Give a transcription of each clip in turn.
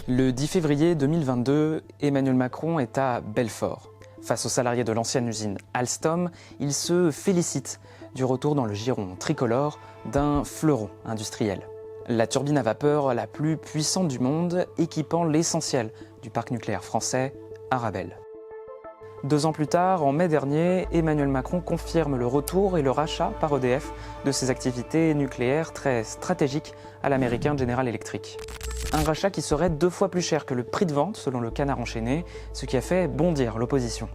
Le 10 février 2022, Emmanuel Macron est à Belfort. Face aux salariés de l'ancienne usine Alstom, il se félicite du retour dans le giron tricolore d'un fleuron industriel. La turbine à vapeur la plus puissante du monde, équipant l'essentiel du parc nucléaire français, Arabelle. 2 ans plus tard, en mai dernier, Emmanuel Macron confirme le retour et le rachat par EDF de ses activités nucléaires très stratégiques à l'américain General Electric. Un rachat qui serait 2 fois plus cher que le prix de vente, selon le Canard enchaîné, ce qui a fait bondir l'opposition.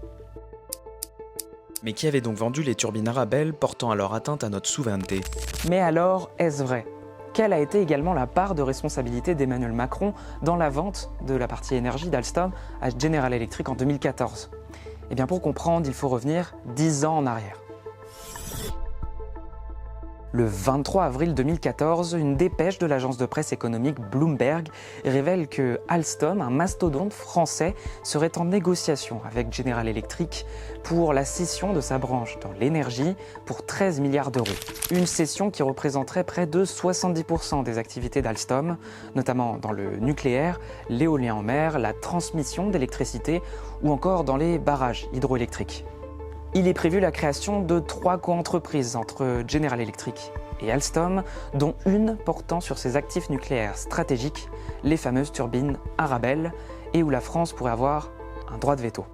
Mais qui avait donc vendu les turbines Arabelle, portant alors atteinte à notre souveraineté? Mais alors, est-ce vrai? Quelle a été également la part de responsabilité d'Emmanuel Macron dans la vente de la partie énergie d'Alstom à General Electric en 2014? Eh bien, pour comprendre, il faut revenir 10 ans en arrière. Le 23 avril 2014, une dépêche de l'agence de presse économique Bloomberg révèle que Alstom, un mastodonte français, serait en négociation avec General Electric pour la cession de sa branche dans l'énergie pour 13 milliards d'euros. Une cession qui représenterait près de 70% des activités d'Alstom, notamment dans le nucléaire, l'éolien en mer, la transmission d'électricité ou encore dans les barrages hydroélectriques. Il est prévu la création de 3 coentreprises entre General Electric et Alstom, dont une portant sur ses actifs nucléaires stratégiques, les fameuses turbines Arabelle, et où la France pourrait avoir un droit de veto.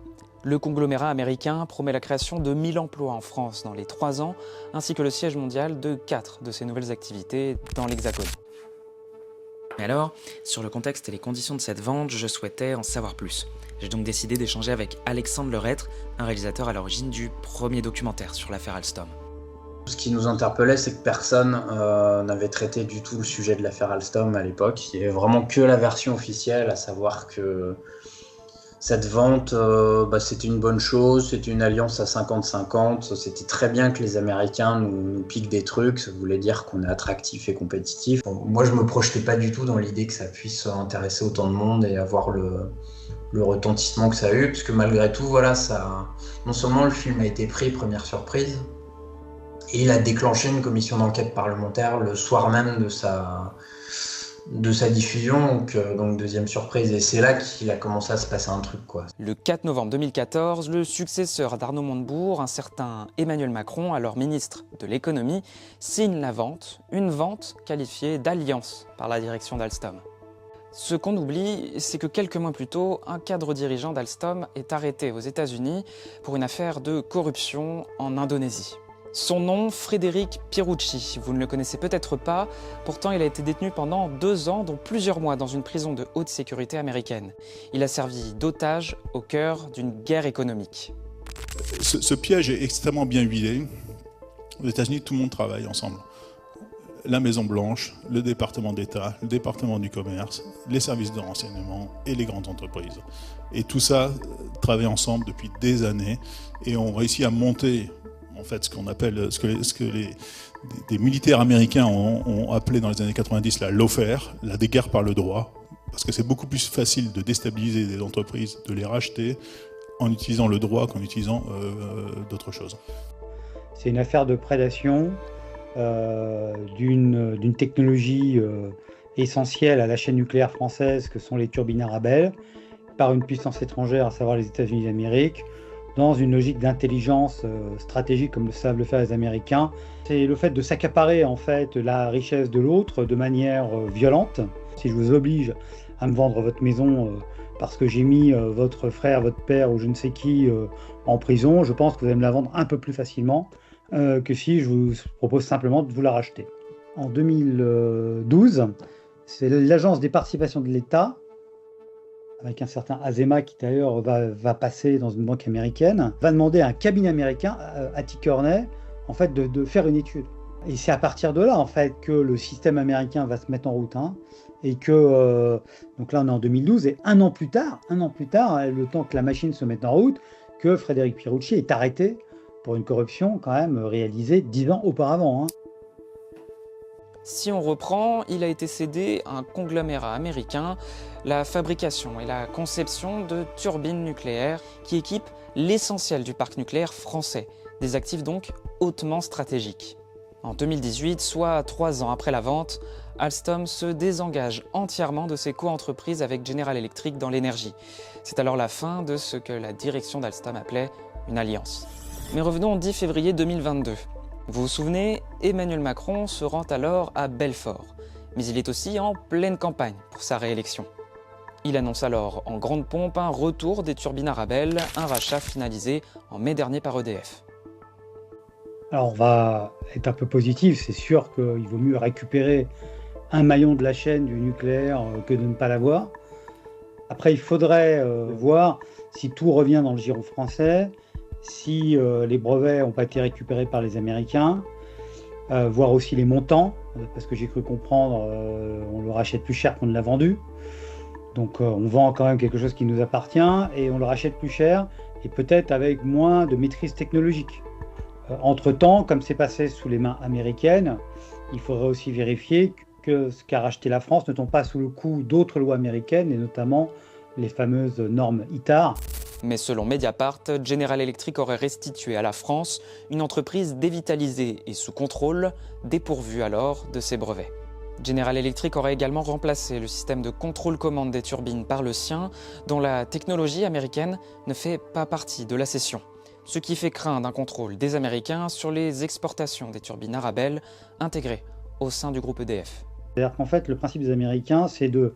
Le conglomérat américain promet la création de 1000 emplois en France dans les 3 ans, ainsi que le siège mondial de 4 de ses nouvelles activités dans l'Hexagone. Mais alors, sur le contexte et les conditions de cette vente, je souhaitais en savoir plus. J'ai donc décidé d'échanger avec Alexandre Lereître, un réalisateur à l'origine du premier documentaire sur l'affaire Alstom. Ce qui nous interpellait, c'est que personne n'avait traité du tout le sujet de l'affaire Alstom à l'époque. Il n'y avait vraiment que la version officielle, à savoir que cette vente, c'était une bonne chose, c'était une alliance à 50-50. C'était très bien que les Américains nous piquent des trucs, ça voulait dire qu'on est attractif et compétitif. Bon, moi, je ne me projetais pas du tout dans l'idée que ça puisse intéresser autant de monde et avoir le retentissement que ça a eu, parce que malgré tout, voilà, non seulement le film a été pris, première surprise, et il a déclenché une commission d'enquête parlementaire le soir même de sa diffusion, donc deuxième surprise, et c'est là qu'il a commencé à se passer un truc, quoi. Le 4 novembre 2014, le successeur d'Arnaud Montebourg, un certain Emmanuel Macron, alors ministre de l'économie, signe la vente, une vente qualifiée d'alliance par la direction d'Alstom. Ce qu'on oublie, c'est que quelques mois plus tôt, un cadre dirigeant d'Alstom est arrêté aux États-Unis pour une affaire de corruption en Indonésie. Son nom, Frédéric Pierucci, vous ne le connaissez peut-être pas, pourtant il a été détenu pendant 2 ans, dont plusieurs mois dans une prison de haute sécurité américaine. Il a servi d'otage au cœur d'une guerre économique. Ce piège est extrêmement bien huilé. Aux États-Unis, tout le monde travaille ensemble. La Maison-Blanche, le département d'État, le département du commerce, les services de renseignement et les grandes entreprises. Et tout ça travaille ensemble depuis des années et ont réussi à monter en fait ce qu'on appelle, des militaires américains ont appelé dans les années 90 la lawfare, la guerre par le droit, parce que c'est beaucoup plus facile de déstabiliser des entreprises, de les racheter en utilisant le droit qu'en utilisant d'autres choses. C'est une affaire de prédation d'une technologie essentielle à la chaîne nucléaire française que sont les turbines Arabelle par une puissance étrangère, à savoir les États-Unis d'Amérique, dans une logique d'intelligence stratégique comme le savent le faire les Américains. C'est le fait de s'accaparer en fait la richesse de l'autre de manière violente. Si je vous oblige à me vendre votre maison parce que j'ai mis votre frère, votre père ou je ne sais qui en prison, je pense que vous allez me la vendre un peu plus facilement que si je vous propose simplement de vous la racheter. En 2012, c'est l'Agence des participations de l'État, avec un certain Azema qui d'ailleurs va passer dans une banque américaine, va demander à un cabinet américain, à Tickerney, en fait, de faire une étude. Et c'est à partir de là en fait que le système américain va se mettre en route, et que donc là on est en 2012 et un an plus tard, le temps que la machine se mette en route, que Frédéric Pierucci est arrêté pour une corruption quand même réalisée 10 ans auparavant. Si on reprend, il a été cédé à un conglomérat américain la fabrication et la conception de turbines nucléaires qui équipent l'essentiel du parc nucléaire français, des actifs donc hautement stratégiques. En 2018, soit 3 ans après la vente, Alstom se désengage entièrement de ses co-entreprises avec General Electric dans l'énergie. C'est alors la fin de ce que la direction d'Alstom appelait une alliance. Mais revenons au 10 février 2022. Vous vous souvenez, Emmanuel Macron se rend alors à Belfort. Mais il est aussi en pleine campagne pour sa réélection. Il annonce alors en grande pompe un retour des turbines Arabelle, un rachat finalisé en mai dernier par EDF. Alors on va être un peu positif, c'est sûr qu'il vaut mieux récupérer un maillon de la chaîne du nucléaire que de ne pas l'avoir. Après il faudrait voir si tout revient dans le giron français, si les brevets n'ont pas été récupérés par les Américains, voir aussi les montants, parce que j'ai cru comprendre on le rachète plus cher qu'on ne l'a vendu. Donc on vend quand même quelque chose qui nous appartient et on le rachète plus cher et peut-être avec moins de maîtrise technologique. Entre-temps, comme c'est passé sous les mains américaines, il faudrait aussi vérifier que ce qu'a racheté la France ne tombe pas sous le coup d'autres lois américaines et notamment les fameuses normes ITAR. Mais selon Mediapart, General Electric aurait restitué à la France une entreprise dévitalisée et sous contrôle, dépourvue alors de ses brevets. General Electric aurait également remplacé le système de contrôle-commande des turbines par le sien, dont la technologie américaine ne fait pas partie de la cession. Ce qui fait craindre un contrôle des Américains sur les exportations des turbines Arabelle intégrées au sein du groupe EDF. C'est-à-dire qu'en fait, le principe des Américains, c'est de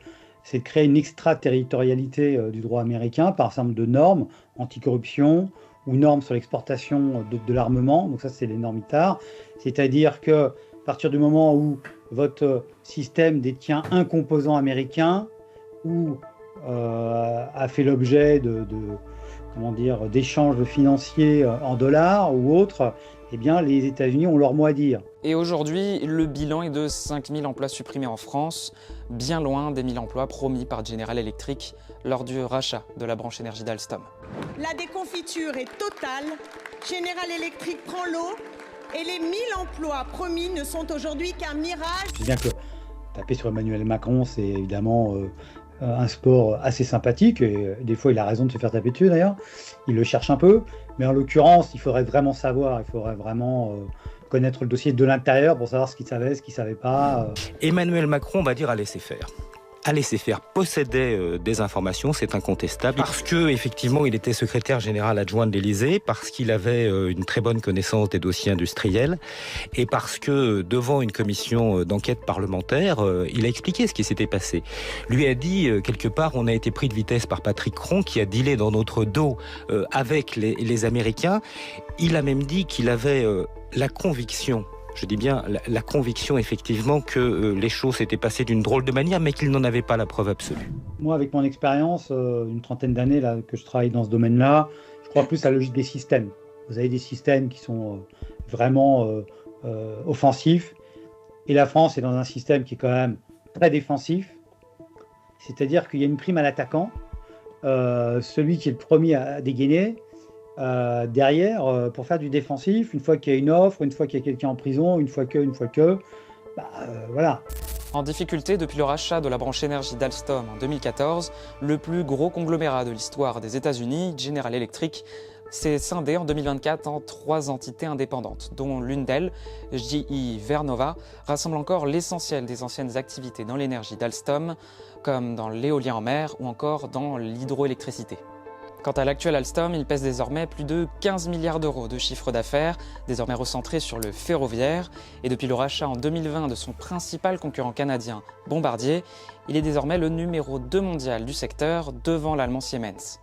créer une extraterritorialité du droit américain par un certain nombre de normes anticorruption ou normes sur l'exportation de l'armement. Donc ça, c'est les normes ITAR. C'est-à-dire qu'à partir du moment où votre système détient un composant américain ou a fait l'objet d'échanges financiers en dollars ou autres, eh bien, les États-Unis ont leur mot à dire. Et aujourd'hui, le bilan est de 5000 emplois supprimés en France, bien loin des 1000 emplois promis par General Electric lors du rachat de la branche énergie d'Alstom. La déconfiture est totale, General Electric prend l'eau et les 1000 emplois promis ne sont aujourd'hui qu'un mirage. Je sais bien que taper sur Emmanuel Macron, c'est évidemment un sport assez sympathique, et des fois il a raison de se faire taper dessus d'ailleurs, il le cherche un peu, mais en l'occurrence il faudrait vraiment savoir, il faudrait vraiment connaître le dossier de l'intérieur pour savoir ce qu'il savait, ce qu'il ne savait pas. Emmanuel Macron, on va dire, a laissé faire. A laissé faire, possédait des informations, c'est incontestable, parce que effectivement il était secrétaire général adjoint de l'Élysée, parce qu'il avait une très bonne connaissance des dossiers industriels, et parce que devant une commission d'enquête parlementaire, il a expliqué ce qui s'était passé. Lui a dit, quelque part, on a été pris de vitesse par Patrick Cron, qui a dealé dans notre dos avec les Américains. Il a même dit qu'il avait la conviction, je dis bien la conviction effectivement que les choses s'étaient passées d'une drôle de manière, mais qu'il n'en avait pas la preuve absolue. Moi, avec mon expérience, une trentaine d'années là, que je travaille dans ce domaine-là, je crois plus à la logique des systèmes. Vous avez des systèmes qui sont vraiment offensifs, et la France est dans un système qui est quand même très défensif, c'est-à-dire qu'il y a une prime à l'attaquant, celui qui est le premier à dégainer, derrière, pour faire du défensif, une fois qu'il y a une offre, une fois qu'il y a quelqu'un en prison, une fois que, voilà. En difficulté depuis le rachat de la branche énergie d'Alstom en 2014, le plus gros conglomérat de l'histoire des États-Unis, General Electric, s'est scindé en 2024 en 3 entités indépendantes, dont l'une d'elles, GE Vernova, rassemble encore l'essentiel des anciennes activités dans l'énergie d'Alstom, comme dans l'éolien en mer ou encore dans l'hydroélectricité. Quant à l'actuel Alstom, il pèse désormais plus de 15 milliards d'euros de chiffre d'affaires, désormais recentré sur le ferroviaire. Et depuis le rachat en 2020 de son principal concurrent canadien, Bombardier, il est désormais le numéro 2 mondial du secteur devant l'allemand Siemens.